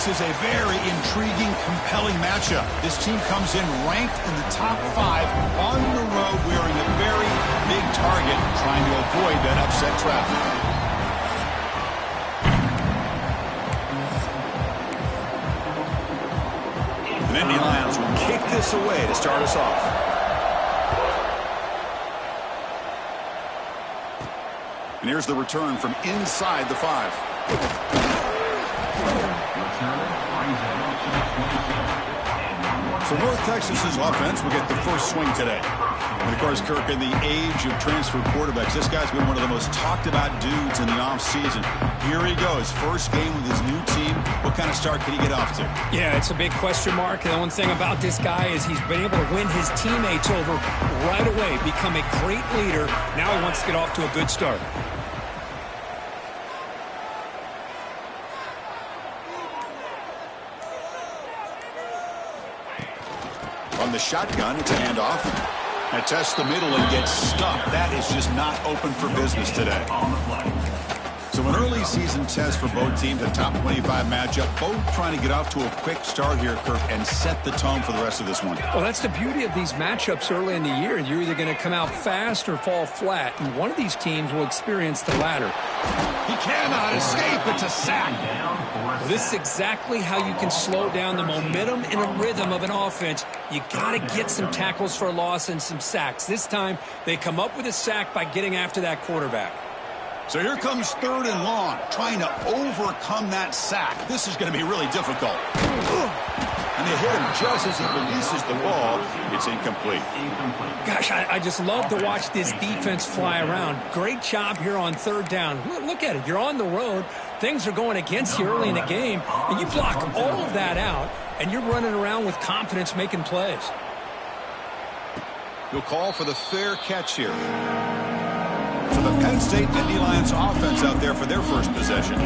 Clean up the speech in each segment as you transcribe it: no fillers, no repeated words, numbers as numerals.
This is a very intriguing, compelling matchup. This team comes in ranked in the top 5 on the road, wearing a very big target, trying to avoid that upset trap. The Nittany Lions will kick this away to start us off. And here's the return from inside the 5. So North Texas's offense will get the first swing today. And, of course, Kirk, in the age of transfer quarterbacks, this guy's been one of the most talked about dudes in the offseason. Here he goes. First game with his new team. What kind of start can he get off to? Yeah, it's a big question mark. And the one thing about this guy is he's been able to win his teammates over right away, become a great leader. Now he wants to get off to a good start. From the shotgun, it's a handoff. And tests the middle and gets stuck. That is just not open for business today. So an early season test for both teams, a top 25 matchup. Both trying to get off to a quick start here, Kirk, and set the tone for the rest of this one. Well, that's the beauty of these matchups early in the year. You're either going to come out fast or fall flat, and one of these teams will experience the latter. He cannot escape. It's a sack. Well, this is exactly how you can slow down the momentum and a rhythm of an offense. You got to get some tackles for a loss and some sacks. This time, they come up with a sack by getting after that quarterback. So here comes 3rd and long, trying to overcome that sack. This is going to be really difficult. And they hit him just as he releases the ball. It's incomplete. Gosh, I just love to watch this defense fly around. Great job here on 3rd down. Look at it. You're on the road. Things are going against you early in the game, and you block all of that out, and you're running around with confidence making plays. He'll call for the fair catch here. So the Penn State Nittany Lions offense out there for their first possession.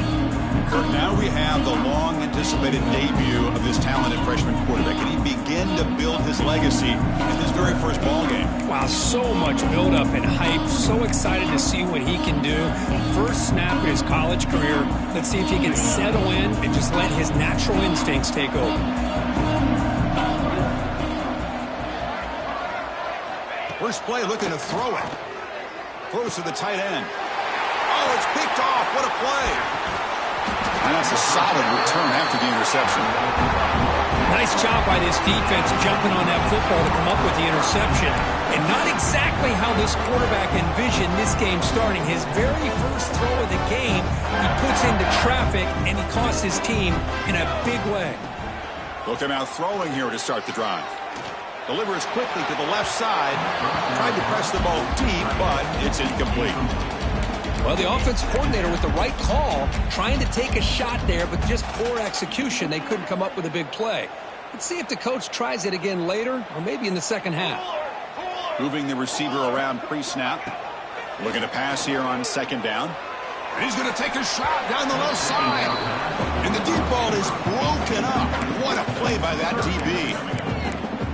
Kirk, now we have the long-anticipated debut of this talented freshman quarterback. Can he begin to build his legacy in his very first ball game? Wow, so much build-up and hype. So excited to see what he can do. First snap in his college career. Let's see if he can settle in and just let his natural instincts take over. First play, looking to throw it. Throws to the tight end. Oh, it's picked off. What a play. And that's a solid return after the interception. Nice job by this defense jumping on that football to come up with the interception. And not exactly how this quarterback envisioned this game starting. His very first throw of the game, he puts into traffic, and he costs his team in a big way. Looking out throwing here to start the drive. Delivers quickly to the left side. Tried to press the ball deep, but it's incomplete. Well, the offensive coordinator with the right call, trying to take a shot there, but just poor execution. They couldn't come up with a big play. Let's see if the coach tries it again later, or maybe in the second half. Moving the receiver around pre-snap. Looking to pass here on 2nd down. And he's going to take a shot down the left side. And the deep ball is broken up. What a play by that DB.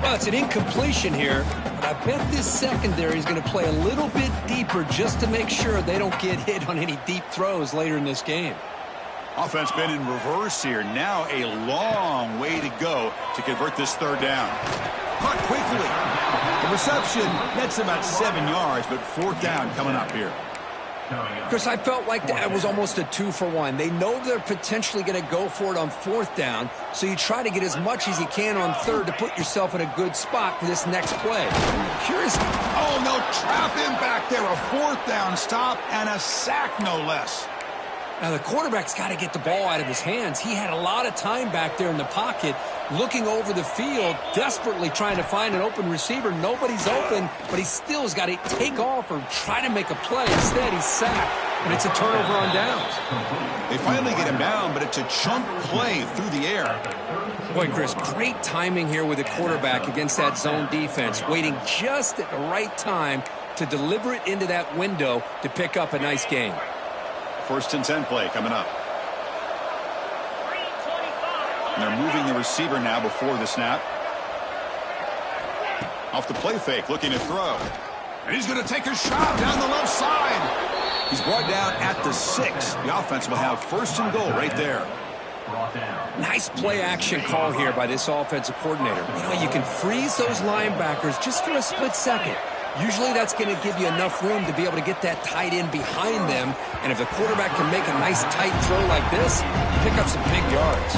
Well, it's an incompletion here, but I bet this secondary is going to play a little bit deeper just to make sure they don't get hit on any deep throws later in this game. Offense been in reverse here. Now a long way to go to convert this 3rd down. Caught quickly. The reception nets about 7 yards, but 4th down coming up here. Chris, I felt like that was almost a 2-for-1. They know they're potentially going to go for it on 4th down, so you try to get as much as you can on 3rd to put yourself in a good spot for this next play. Here's... Oh, no, trap him back there. A 4th down stop and a sack, no less. Now, the quarterback's got to get the ball out of his hands. He had a lot of time back there in the pocket, looking over the field, desperately trying to find an open receiver. Nobody's open, but he still has got to take off or try to make a play. Instead, he's sacked, and it's a turnover on downs. They finally get him down, but it's a chunk play through the air. Boy, Chris, great timing here with the quarterback against that zone defense, waiting just at the right time to deliver it into that window to pick up a nice gain. 1st and 10 play coming up. And they're moving the receiver now before the snap. Off the play fake, looking to throw. And he's going to take a shot down the left side. He's brought down at the 6. The offense will have 1st and goal right there. Nice play action call here by this offensive coordinator. You know, you can freeze those linebackers just for a split second. Usually that's going to give you enough room to be able to get that tight end behind them. And if the quarterback can make a nice tight throw like this, pick up some big yards.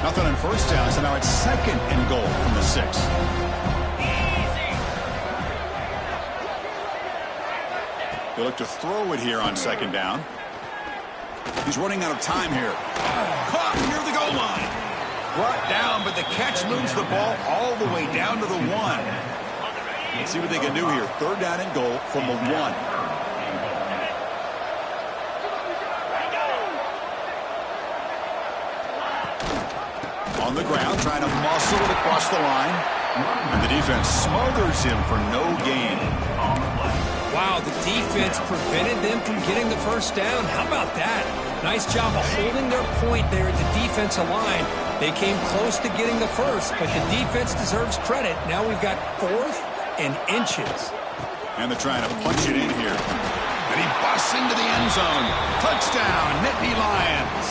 Nothing on first down, so now it's 2nd and goal from the 6. They look to throw it here on 2nd down. He's running out of time here. Caught near the goal line. Brought down, but the catch moves the ball all the way down to the 1. Let's see what they can do here. 3rd down and goal from the 1. On the ground, trying to muscle it across the line. And the defense smothers him for no gain. Wow, the defense prevented them from getting the first down. How about that? Nice job of holding their point there at the defensive line. They came close to getting the first, but the defense deserves credit. Now we've got 4th and inches. And they're trying to punch it in here. And he busts into the end zone. Touchdown, Nittany Lions.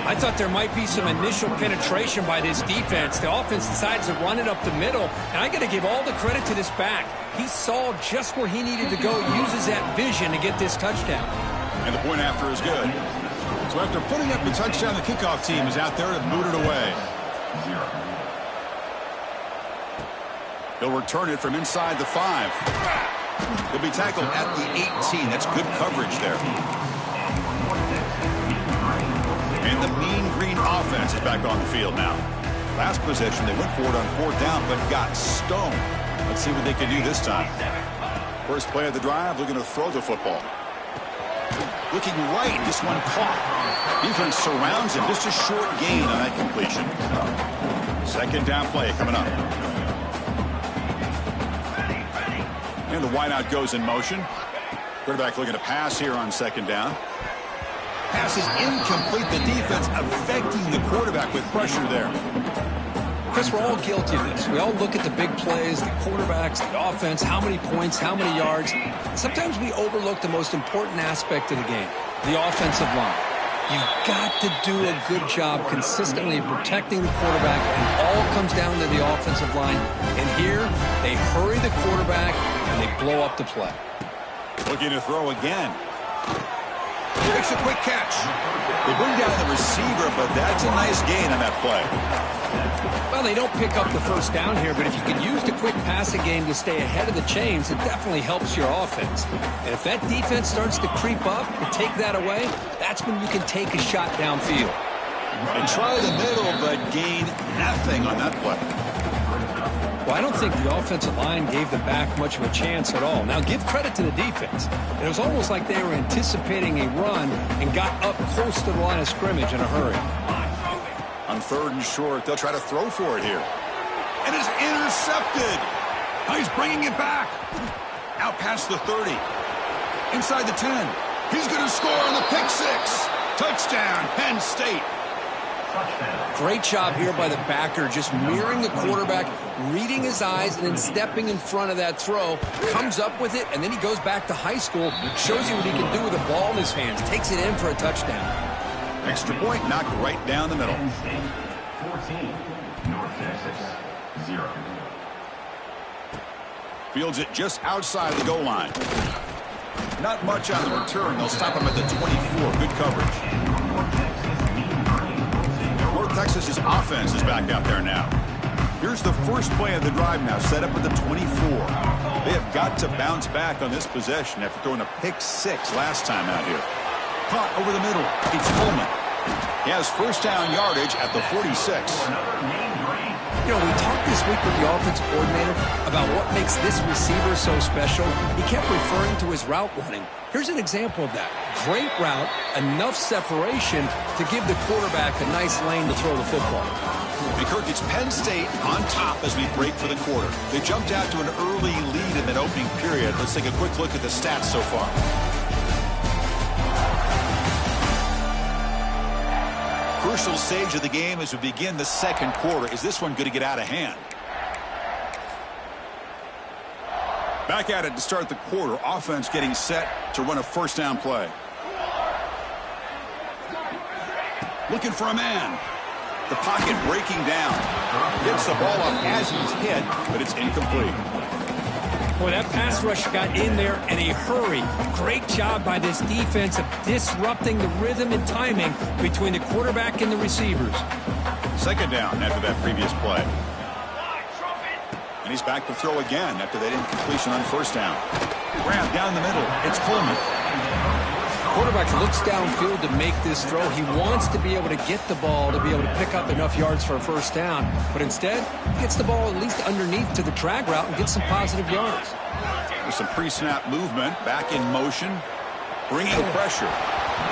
I thought there might be some initial penetration by this defense. The offense decides to run it up the middle, and I got to give all the credit to this back. He saw just where he needed to go, uses that vision to get this touchdown. And the point after is good. So after putting up the touchdown, the kickoff team is out there to boot it away. He'll return it from inside the 5. He'll be tackled at the 18. That's good coverage there. And the Mean Green offense is back on the field now. Last possession, they went for it on 4th down, but got stoned. Let's see what they can do this time. First play of the drive, looking to throw the football. Looking right, this one caught. Defense surrounds him, just a short gain on that completion. 2nd down play coming up. And the wideout goes in motion. Quarterback looking to pass here on 2nd down. Pass is incomplete. The defense affecting the quarterback with pressure there. Chris, we're all guilty of this. We all look at the big plays, the quarterbacks, the offense, how many points, how many yards. Sometimes we overlook the most important aspect of the game, the offensive line. You've got to do a good job consistently protecting the quarterback, and it all comes down to the offensive line. And here, they hurry the quarterback, and they blow up the play. Looking to throw again. Makes a quick catch. They bring down the receiver, but that's a nice gain on that play. Well, they don't pick up the first down here, but if you can use the quick passing game to stay ahead of the chains, it definitely helps your offense. And if that defense starts to creep up and take that away, that's when you can take a shot downfield. And try the middle, but gain nothing on that play. Well, I don't think the offensive line gave the back much of a chance at all. Now, give credit to the defense. It was almost like they were anticipating a run and got up close to the line of scrimmage in a hurry. On 3rd and short, they'll try to throw for it here. And it's intercepted. Now he's bringing it back. Out past the 30. Inside the 10. He's going to score on the pick 6. Touchdown, Penn State. Great job here by the backer, just mirroring the quarterback, reading his eyes, and then stepping in front of that throw, comes up with it, and then he goes back to high school, shows you what he can do with the ball in his hands, takes it in for a touchdown. Extra point knocked right down the middle. 14, North Texas, 0. Fields it just outside the goal line. Not much on the return. They'll stop him at the 24. Good coverage. North Texas's offense is back out there now. Here's the first play of the drive now, set up at the 24. They have got to bounce back on this possession after throwing a pick 6 last time out here. Caught over the middle. It's Coleman. He has first down yardage at the 46. You know, we talked this week with the offensive coordinator about what makes this receiver so special. He kept referring to his route running. Here's an example of that. Great route, enough separation to give the quarterback a nice lane to throw the football. And Kirk, it's Penn State on top as we break for the quarter. They jumped out to an early lead in that opening period. Let's take a quick look at the stats so far. Crucial stage of the game as we begin the second quarter. Is this one going to get out of hand? Back at it to start the quarter. Offense getting set to run a first down play. Looking for a man. The pocket breaking down. Gets the ball up as he's hit, but it's incomplete. Boy, that pass rush got in there in a hurry. Great job by this defense of disrupting the rhythm and timing between the quarterback and the receivers. Second down after that previous play. And he's back to throw again after that incompletion on first down. Grab down the middle. It's Coleman. Quarterback looks downfield to make this throw. He wants to be able to get the ball to be able to pick up enough yards for a first down. But instead, he gets the ball at least underneath to the drag route and gets some positive yards. With some pre-snap movement, back in motion, bringing pressure.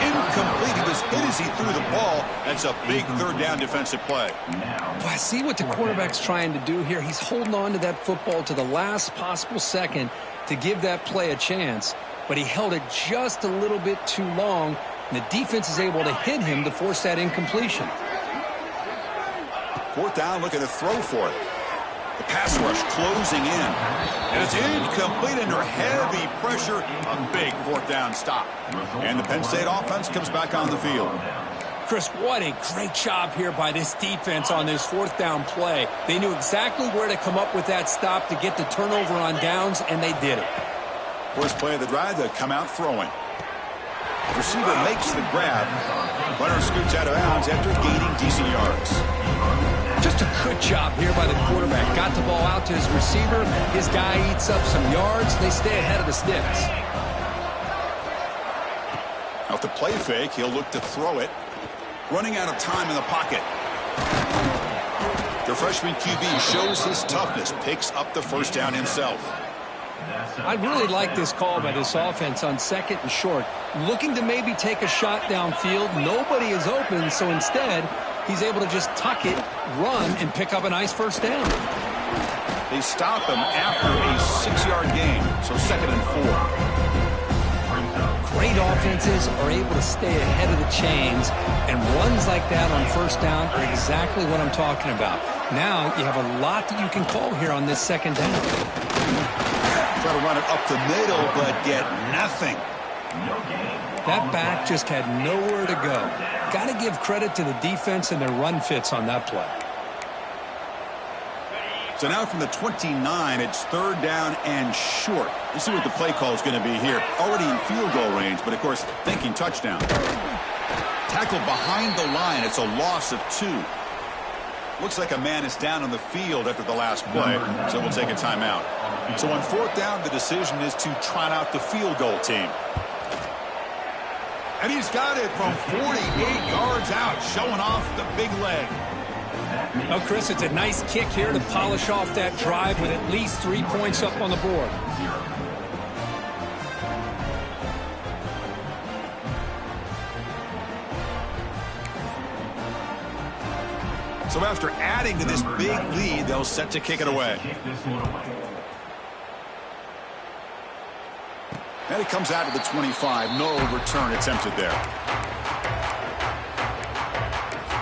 Incomplete. He was hit as he threw the ball. That's a big third down defensive play. Well, I see what the quarterback's trying to do here. He's holding on to that football to the last possible second to give that play a chance. But he held it just a little bit too long, and the defense is able to hit him to force that incompletion. Fourth down, looking to throw for it. The pass rush closing in. And it's incomplete under heavy pressure. A big fourth down stop. And the Penn State offense comes back on the field. Chris, what a great job here by this defense on this fourth down play. They knew exactly where to come up with that stop to get the turnover on downs, and they did it. First play of the drive, they come out throwing. Receiver makes the grab. Runner scoots out of bounds after gaining decent yards. Just a good job here by the quarterback. Got the ball out to his receiver. His guy eats up some yards. They stay ahead of the sticks. Off the play fake, he'll look to throw it. Running out of time in the pocket. The freshman QB shows his toughness. Picks up the first down himself. I really like this call by this offense on second and short. Looking to maybe take a shot downfield. Nobody is open, so instead, he's able to just tuck it, run, and pick up a nice first down. They stop him after a 6-yard gain, so second and 4. Great offenses are able to stay ahead of the chains, and runs like that on first down are exactly what I'm talking about. Now you have a lot that you can call here on this second down. Try to run it up the middle, but get nothing. That back just had nowhere to go. Got to give credit to the defense and their run fits on that play. So now from the 29, it's third down and short. Let's see what the play call is going to be here. Already in field goal range, but of course thinking touchdown. Tackled behind the line. It's a loss of 2. Looks like a man is down on the field after the last play, so we'll take a timeout. So on fourth down, the decision is to trot out the field goal team. And he's got it from 48 yards out, showing off the big leg. Oh, Chris, it's a nice kick here to polish off that drive with at least 3 points up on the board. So after adding to this big lead, they'll set to kick it away. And it comes out to the 25. No return attempted there.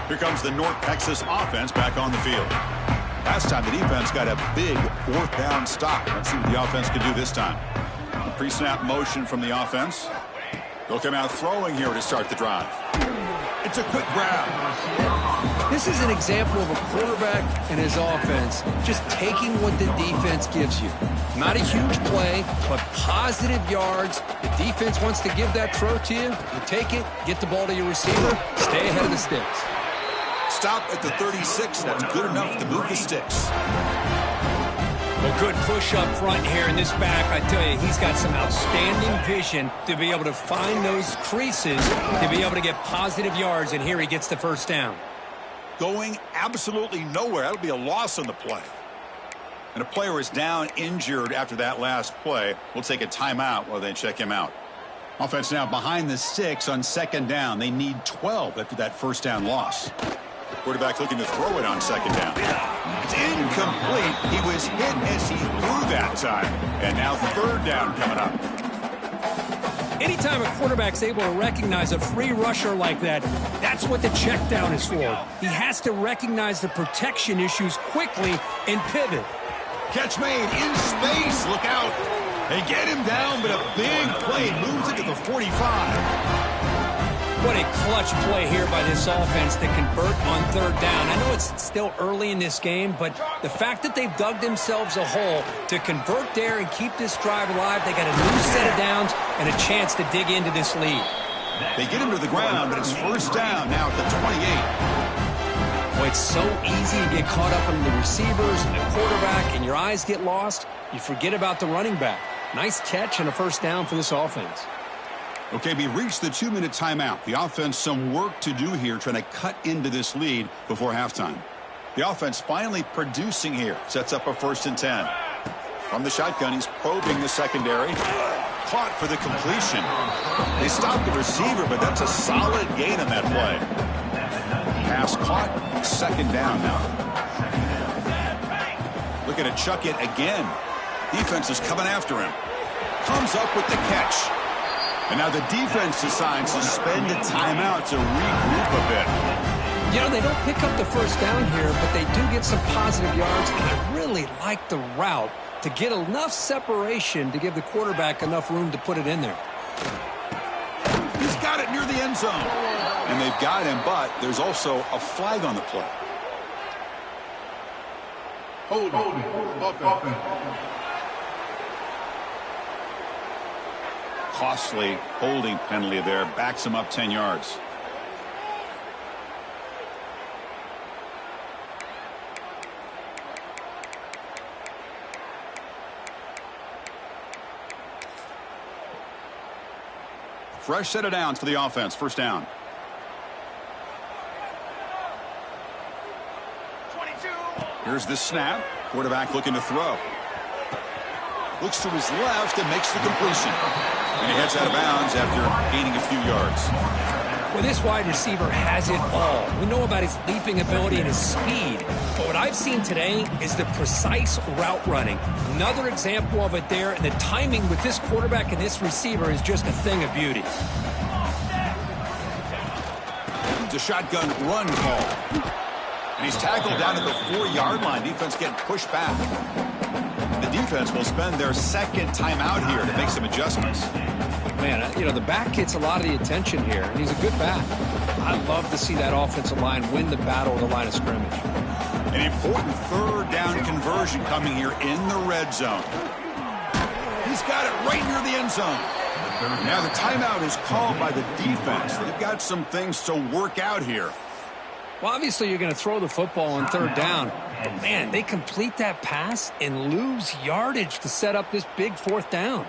Here comes the North Texas offense back on the field. Last time the defense got a big fourth down stop. Let's see what the offense can do this time. Pre-snap motion from the offense. They'll come out throwing here to start the drive. It's a quick grab. This is an example of a quarterback and his offense just taking what the defense gives you. Not a huge play, but positive yards. The defense wants to give that throw to you. You take it, get the ball to your receiver, stay ahead of the sticks. Stop at the 36. That's good enough to move the sticks. Well, good push up front here in this back. I tell you, he's got some outstanding vision to be able to find those creases, to be able to get positive yards, and here he gets the first down. Going absolutely nowhere. That'll be a loss on the play. And a player is down injured after that last play. We'll take a timeout while they check him out. Offense now behind the sticks on second down. They need 12 after that first down loss. Quarterback looking to throw it on second down. It's incomplete. He was hit as he threw that time. And now third down coming up. Anytime a quarterback's able to recognize a free rusher like that, that's what the check down is for. He has to recognize the protection issues quickly and pivot. Catch made in space. Look out. They get him down, but a big play moves it to the 45. What a clutch play here by this offense to convert on third down. I know it's still early in this game, but the fact that they've dug themselves a hole to convert there and keep this drive alive, they got a new set of downs and a chance to dig into this lead. They get him to the ground, but it's first down now at the 28. Well, it's so easy to get caught up in the receivers and the quarterback, and your eyes get lost. You forget about the running back. Nice catch and a first down for this offense. Okay, we reached the 2-minute timeout. The offense some work to do here, trying to cut into this lead before halftime. The offense finally producing here. Sets up a 1st and 10. From the shotgun, he's probing the secondary. Caught for the completion. They stopped the receiver, but that's a solid gain on that play. Pass caught, 2nd down now. Looking to chuck it again. Defense is coming after him. Comes up with the catch. And now the defense decides to spend a timeout to regroup a bit. You know, they don't pick up the first down here, but they do get some positive yards, and I really like the route to get enough separation to give the quarterback enough room to put it in there. He's got it near the end zone. And they've got him, but there's also a flag on the play. Hold offense. Costly holding penalty there. Backs him up 10 yards. Fresh set of downs for the offense. First down. 22. Here's the snap. Quarterback looking to throw. Looks to his left and makes the completion. And he heads out of bounds after gaining a few yards. Well, this wide receiver has it all. We know about his leaping ability and his speed. But what I've seen today is the precise route running. Another example of it there. And the timing with this quarterback and this receiver is just a thing of beauty. It's a shotgun run call. And he's tackled down at the 4-yard line. Defense getting pushed back. The defense will spend their 2nd timeout here to make some adjustments. Man, you know, the back gets a lot of the attention here, and he's a good back. I love to see that offensive line win the battle at the line of scrimmage. An important 3rd down conversion coming here in the red zone. He's got it right near the end zone. Now the timeout is called by the defense. They've got some things to work out here. Well, obviously you're going to throw the football on 3rd down. But, man, they complete that pass and lose yardage to set up this big 4th down.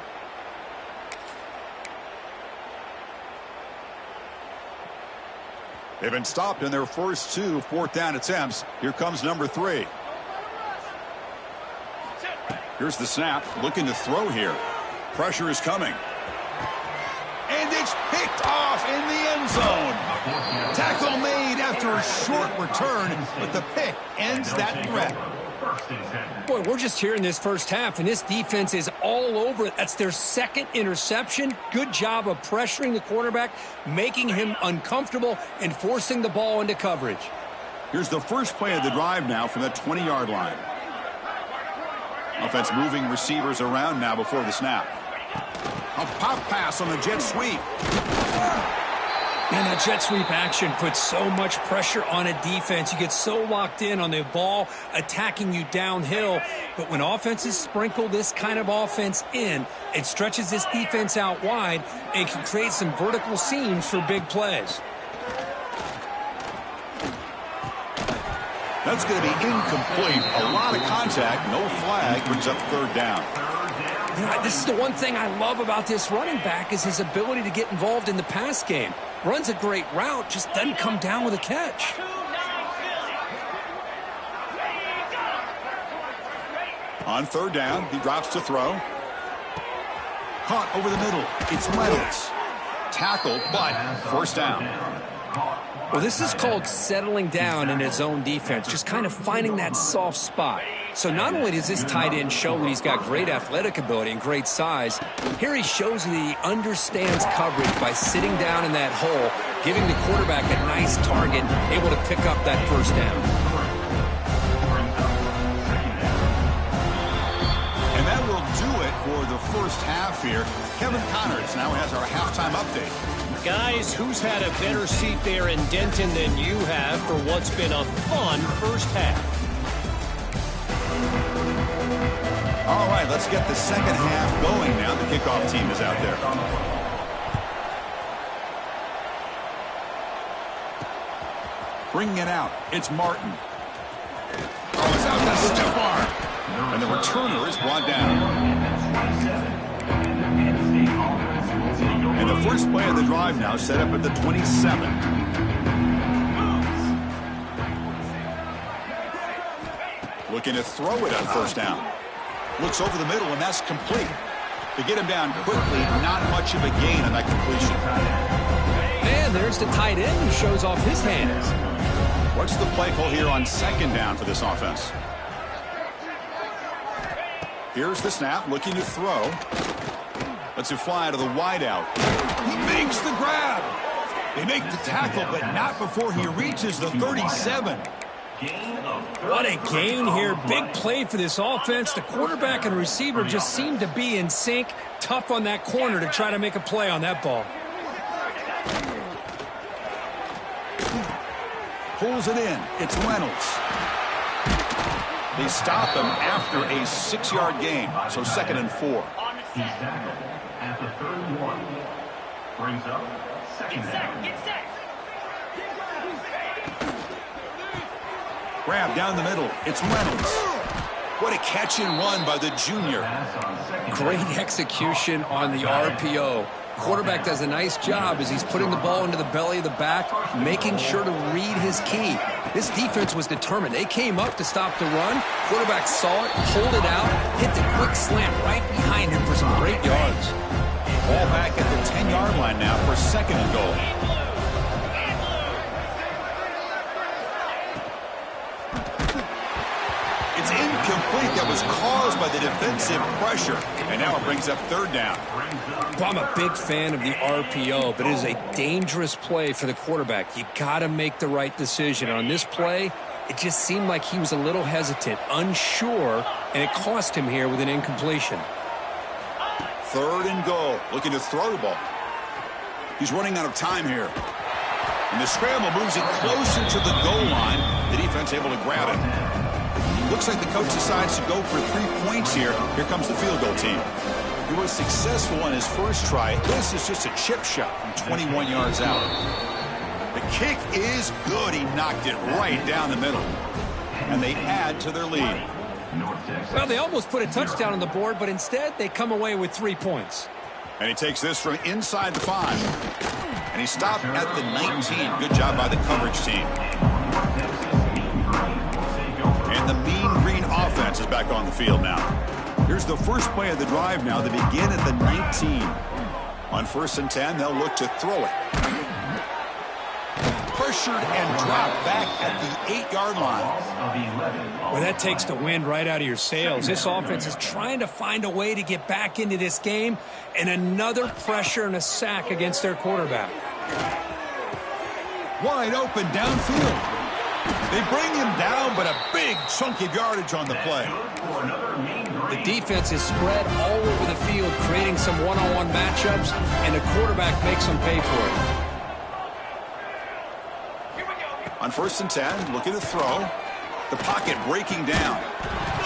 They've been stopped in their first 2 4th down attempts. Here comes number 3. Here's the snap. Looking to throw here. Pressure is coming. And it's picked off in the end zone. Tackle made after a short return, but the pick ends that threat. Boy, we're just here in this first half, and this defense is all over it. That's their 2nd interception. Good job of pressuring the quarterback, making him uncomfortable, and forcing the ball into coverage. Here's the first play of the drive now from the 20-yard line. Offense moving receivers around now before the snap. A pop pass on the jet sweep. Man, that jet sweep action puts so much pressure on a defense. You get so locked in on the ball attacking you downhill. But when offenses sprinkle this kind of offense in, it stretches this defense out wide and can create some vertical seams for big plays. That's going to be incomplete. A lot of contact. No flag. Brings up 3rd down. You know, this is the one thing I love about this running back is his ability to get involved in the pass game. Runs a great route, just doesn't come down with a catch. On 3rd down, he drops to throw. Caught over the middle. It's Reynolds. Tackled, but 1st down. Well, this is called settling down in his own defense, just kind of finding that soft spot. So not only does this tight end show that he's got great athletic ability and great size, here he shows that he understands coverage by sitting down in that hole, giving the quarterback a nice target, able to pick up that 1st down. And that will do it for the first half here. Kevin Connors now has our halftime update. Guys, who's had a better seat there in Denton than you have for what's been a fun first half? All right, let's get the second half going now. The kickoff team is out there. Bringing it out, it's Martin. Oh, it's out to stiff arm. And the returner is brought down. And the first play of the drive now set up at the 27. Looking to throw it on first down. Looks over the middle, and that's complete. To get him down quickly, not much of a gain on that completion. Man, there's the tight end who shows off his hands. What's the play call here on second down for this offense? Here's the snap, looking to throw. Lets it fly to the wideout. He makes the grab. They make the tackle, but not before he reaches the 37. What a gain here. Big play for this offense. The quarterback and receiver just seem to be in sync. Tough on that corner to try to make a play on that ball. Pulls it in. It's Reynolds. They stop him after a 6-yard gain, so 2nd and 4. He's tackled at the 31. Brings up second down. Get set. Grab down the middle. It's Reynolds. What a catch and run by the junior. Great execution on the RPO. Quarterback does a nice job as he's putting the ball into the belly of the back, making sure to read his key. This defense was determined. They came up to stop the run. Quarterback saw it, pulled it out, hit the quick slant right behind him for some great yards. Ball back at the 10-yard line now for 2nd and goal. It's incomplete. That was caused by the defensive pressure. And now it brings up 3rd down. Well, I'm a big fan of the RPO, but it is a dangerous play for the quarterback. You got to make the right decision. On this play, it just seemed like he was a little hesitant, unsure, and it cost him here with an incompletion. 3rd and goal. Looking to throw the ball. He's running out of time here. And the scramble moves it closer to the goal line. The defense able to grab it. Looks like the coach decides to go for 3 points here. Here comes the field goal team. He was successful on his first try. This is just a chip shot from 21 yards out. The kick is good. He knocked it right down the middle. And they add to their lead. Well, they almost put a touchdown on the board, but instead they come away with 3 points. And he takes this from inside the 5. And he stopped at the 19. Good job by the coverage team. And the Mean Green offense is back on the field now. Here's the first play of the drive now. They begin at the 19. On 1st and 10, they'll look to throw it. Pressured and dropped back at the 8-yard line. Well, that takes the wind right out of your sails. This offense is trying to find a way to get back into this game, and another pressure and a sack against their quarterback. Wide open downfield. They bring him down, but a big chunk of yardage on the play. The defense is spread all over the field, creating some one-on-one matchups, and the quarterback makes them pay for it. On 1st and 10, looking to throw. The pocket breaking down.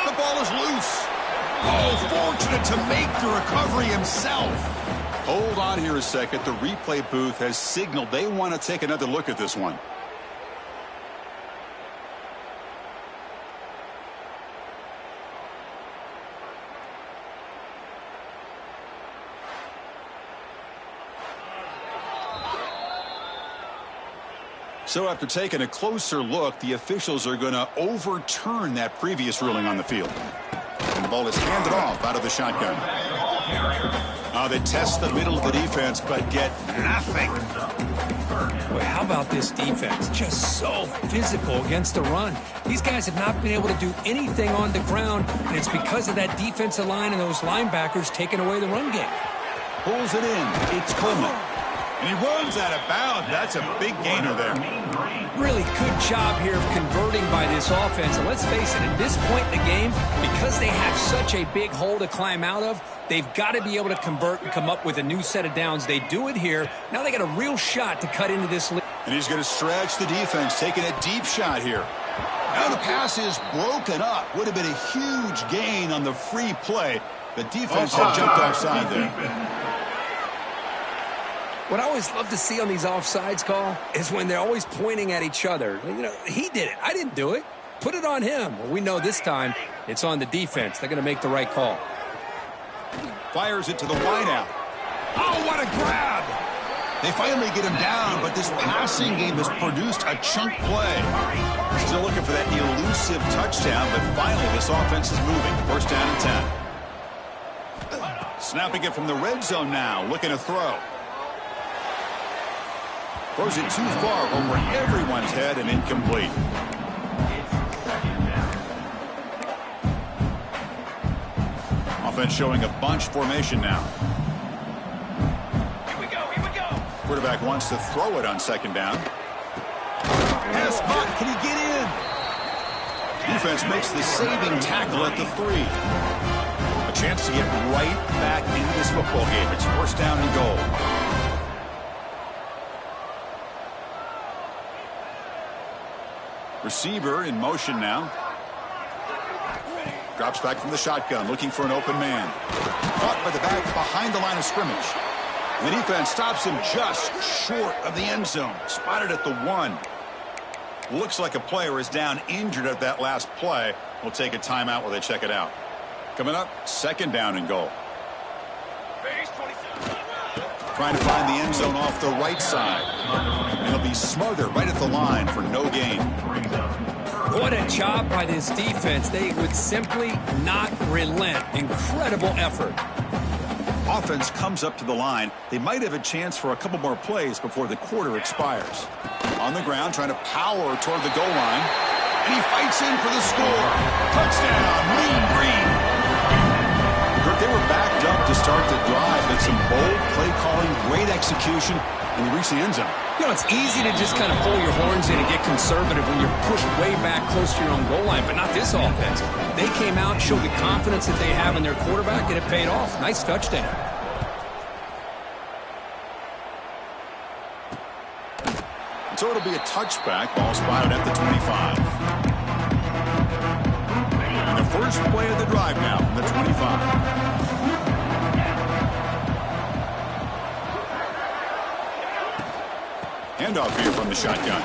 The ball is loose. Oh, fortunate to make the recovery himself. Hold on here a second. The replay booth has signaled they want to take another look at this one. So after taking a closer look, the officials are going to overturn that previous ruling on the field. And the ball is handed off out of the shotgun. They test the middle of the defense, but get nothing. Boy, how about this defense? Just so physical against the run. These guys have not been able to do anything on the ground, and it's because of that defensive line and those linebackers taking away the run game. Pulls it in. It's Coleman. And he runs out of bounds. That's a big gainer there. Really good job here of converting by this offense. And let's face it, at this point in the game, because they have such a big hole to climb out of, they've got to be able to convert and come up with a new set of downs. They do it here. Now they got a real shot to cut into this lead. And he's going to stretch the defense, taking a deep shot here. Now the pass is broken up. Would have been a huge gain on the free play. The defense had jumped offside there. What I always love to see on these offsides call is when they're always pointing at each other. You know, he did it. I didn't do it. Put it on him. Well, we know this time it's on the defense. They're going to make the right call. Fires it to the wideout. Oh, what a grab! They finally get him down, but this passing game has produced a chunk play. Still looking for that elusive touchdown, but finally this offense is moving. First down and 10. Snapping it from the red zone now, looking to throw. Throws it too far over everyone's head and incomplete. Offense showing a bunch formation now. Here we go. Quarterback wants to throw it on second down. Pass caught. Can he get in? Defense makes the saving tackle at the 3. A chance to get right back into this football game. It's first down and goal. Receiver in motion now. Drops back from the shotgun, looking for an open man. Caught by the back behind the line of scrimmage. The defense stops him just short of the end zone. Spotted at the 1. Looks like a player is down injured at that last play. We'll take a timeout while they check it out. Coming up, second down and goal. Trying to find the end zone off the right side. And he'll be smothered right at the line for no gain. What a job by this defense. They would simply not relent. Incredible effort. Offense comes up to the line. They might have a chance for a couple more plays before the quarter expires. On the ground, trying to power toward the goal line. And he fights in for the score. Touchdown, Mean Green. They were backed up to start the drive, but some bold play calling, great execution, and they reach the end zone. You know, it's easy to just kind of pull your horns in and get conservative when you're pushed way back close to your own goal line, but not this offense. They came out and showed the confidence that they have in their quarterback, and it paid off. Nice touchdown. So it'll be a touchback, ball spotted at the 25. And the first play of the drive now from the 25. Handoff here from the shotgun.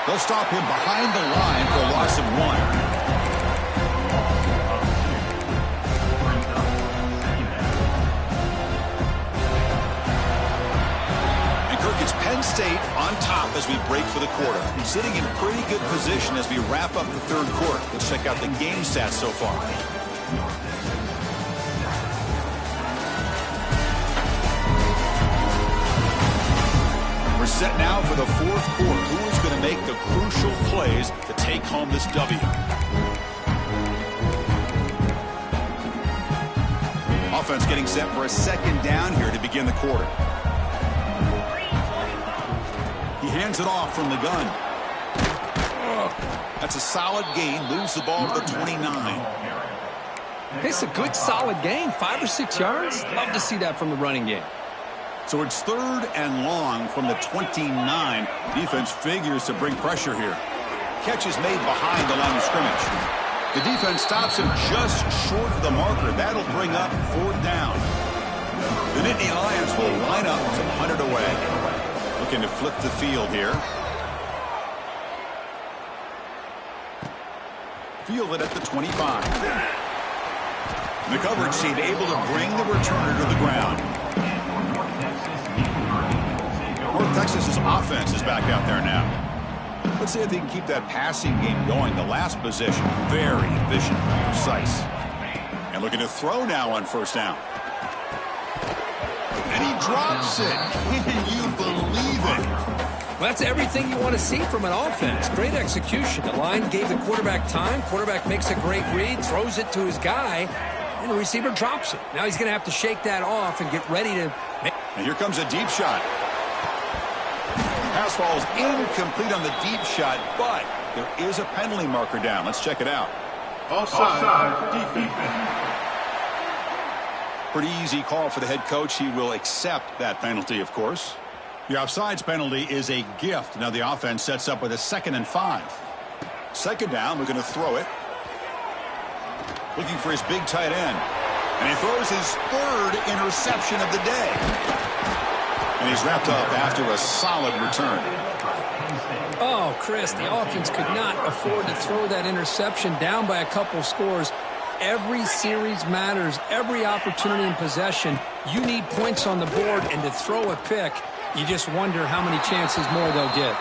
They'll stop him behind the line for a loss of 1. It's Penn State on top as we break for the quarter. Sitting in pretty good position as we wrap up the third quarter. Let's check out the game stats so far. We're set now for the fourth quarter. Who is going to make the crucial plays to take home this W? Offense getting set for a second down here to begin the quarter. He hands it off from the gun. That's a solid gain. Moves the ball to the 29. It's a good, solid gain. 5 or 6 yards. Love to see that from the running game. So it's third and long from the 29. Defense figures to bring pressure here. Catch is made behind the line of scrimmage. The defense stops him just short of the marker. That'll bring up fourth down. The Nittany Lions will line up to punt it away. Looking to flip the field here. Fielded at the 25. The coverage team able to bring the returner to the ground. North Texas's offense is back out there now. Let's see if they can keep that passing game going. The last possession, very efficient, precise. And looking to throw now on first down. And he drops it. Can you believe it? Well, that's everything you want to see from an offense. Great execution. The line gave the quarterback time. Quarterback makes a great read, throws it to his guy, and the receiver drops it. Now he's going to have to shake that off and get ready to make And here comes a deep shot. Pass falls incomplete on the deep shot, but there is a penalty marker down. Let's check it out. Offside defense. Pretty easy call for the head coach. He will accept that penalty, of course. The offsides penalty is a gift. Now the offense sets up with a 2nd and 5. Second down, we're going to throw it. Looking for his big tight end. And he throws his 3rd interception of the day. And he's wrapped up after a solid return. Oh, Chris, the offense could not afford to throw that interception down by a couple scores. Every series matters. Every opportunity in possession. You need points on the board, and to throw a pick, you just wonder how many chances more they'll get.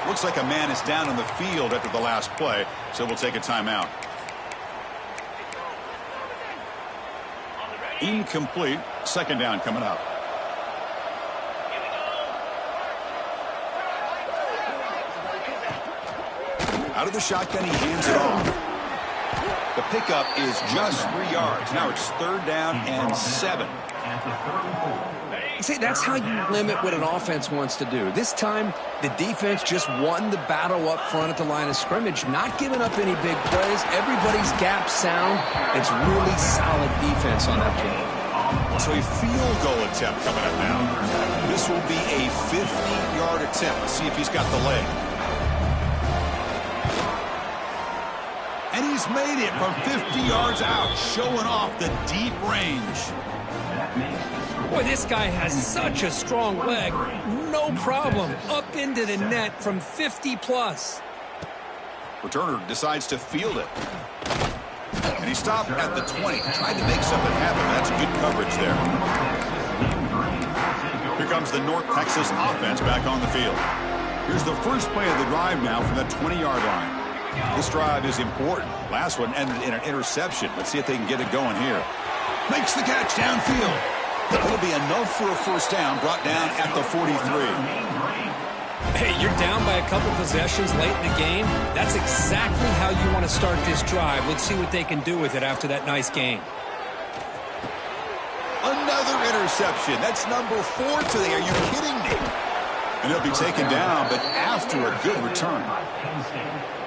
Looks like a man is down on the field after the last play, so we'll take a timeout. Incomplete. Second down coming up. Out of the shotgun, he hands it off. The pickup is just 3 yards. Now it's 3rd down and 7. See, that's how you limit what an offense wants to do. This time, the defense just won the battle up front at the line of scrimmage, not giving up any big plays. Everybody's gap sound. It's really solid defense on that play. So a field goal attempt coming up now. This will be a 50-yard attempt. Let's see if he's got the leg. And he's made it from 50 yards out, showing off the deep range. Boy, this guy has such a strong leg. No problem. Up into the net from 50+. Returner decides to field it. And he stopped at the 20. Tried to make something happen. That's good coverage there. Here comes the North Texas offense back on the field. Here's the first play of the drive now from the 20-yard line. This drive is important. Last one ended in an interception. Let's see if they can get it going here. Makes the catch downfield. It'll be enough for a first down, brought down at the 43. Hey, you're down by a couple possessions late in the game. That's exactly how you want to start this drive. Let's see what they can do with it after that nice game. Another interception. That's number 4 today. Are you kidding me? And he'll be taken down, but after a good return.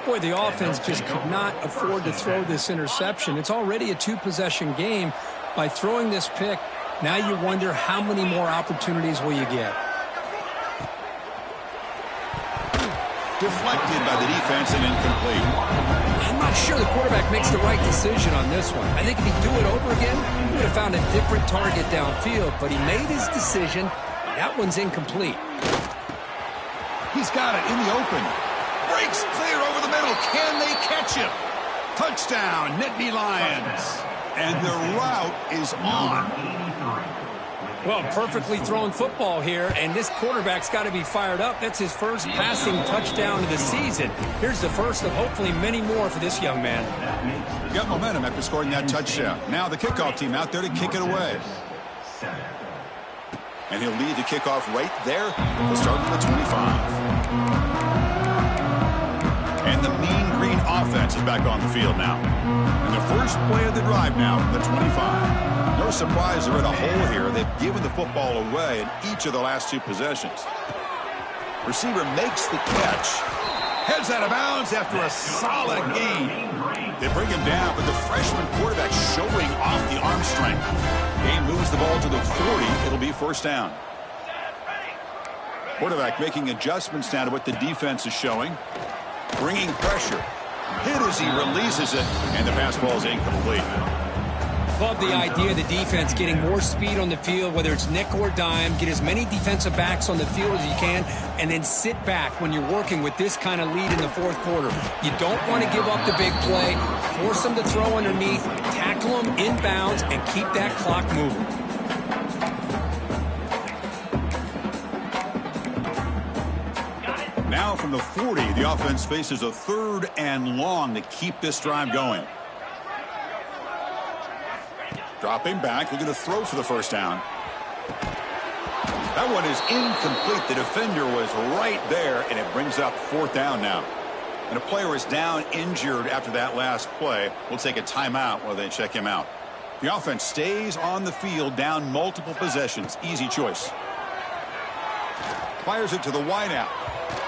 Boy, the offense just could not afford to throw this interception. It's already a 2-possession game. By throwing this pick, now you wonder how many more opportunities will you get. Deflected by the defense and incomplete. I'm not sure the quarterback makes the right decision on this one. I think if he'd do it over again, he would have found a different target downfield, but he made his decision. That one's incomplete. He's got it in the open. Breaks clear over the middle. Can they catch him? Touchdown, Nittany Lions. And the route is on. Well, perfectly thrown football here, and this quarterback's got to be fired up. That's his first passing touchdown of the season. Here's the first of hopefully many more for this young man. Got momentum after scoring that touchdown. Now the kickoff team out there to kick it away. And he'll lead the kickoff right there. He'll start from the 25. And the Mean Green offense is back on the field now. And the first play of the drive now from the 25. No surprise they're in a hole here. They've given the football away in each of the last 2 possessions. Receiver makes the catch. Heads out of bounds after a solid gain. They bring him down, but the freshman quarterback showing off the arm strength. Game moves the ball to the 40. It'll be first down. Quarterback making adjustments now to what the defense is showing. Bringing pressure. Hit as he releases it, and the pass ball is incomplete. Love the idea of the defense getting more speed on the field, whether it's nickel or dime. Get as many defensive backs on the field as you can, and then sit back when you're working with this kind of lead in the 4th quarter. You don't want to give up the big play. Force them to throw underneath, tackle them inbounds, and keep that clock moving. Now from the 40, the offense faces a 3rd and long to keep this drive going. Dropping back, looking to throw for the first down. That one is incomplete. The defender was right there, and it brings up 4th down now. And a player is down injured after that last play. We'll take a timeout while they check him out. The offense stays on the field, down multiple possessions. Easy choice. Fires it to the wideout.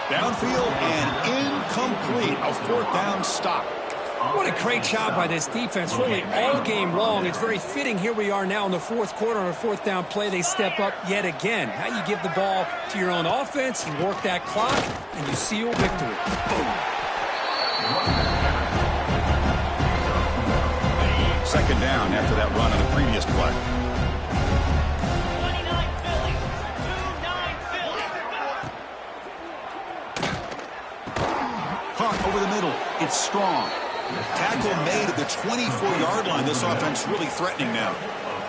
Downfield and incomplete. A fourth down stop. What a great job by this defense, really all game long. It's very fitting. Here we are now in the fourth quarter on a fourth down play. They step up yet again. Now you give the ball to your own offense, you work that clock, and you seal victory. Second down after that run on the previous play. 29 Philly. Caught over the middle. It's Strong. Tackle made at the 24-yard line. This offense really threatening now.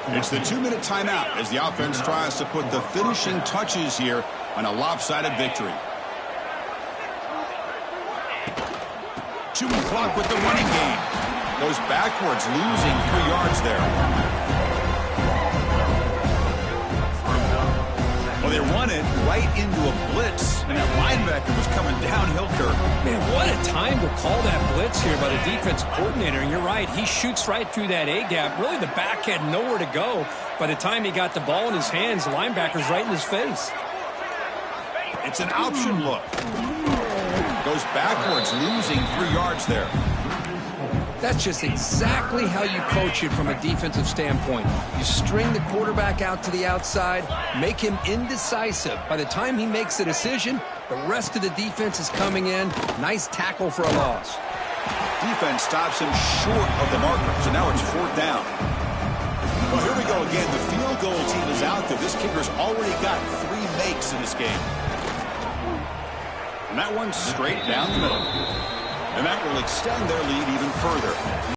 It's the 2-minute timeout as the offense tries to put the finishing touches here on a lopsided victory. Chewing clock with the running game. Goes backwards, losing 3 yards there. Well, they run it right into a blitz, and that linebacker was coming downhill curve. Man, what a time to call that blitz here by the defense coordinator. And you're right, he shoots right through that A-gap. Really, the back had nowhere to go. By the time he got the ball in his hands, the linebacker's right in his face. It's an option look. Goes backwards, losing 3 yards there. That's just exactly how you coach it from a defensive standpoint. You string the quarterback out to the outside, make him indecisive. By the time he makes a decision, the rest of the defense is coming in. Nice tackle for a loss. Defense stops him short of the marker, so now it's fourth down. Well, here we go again. The field goal team is out there. This kicker's already got 3 makes in this game. And that one's straight down the middle. And that will extend their lead even further.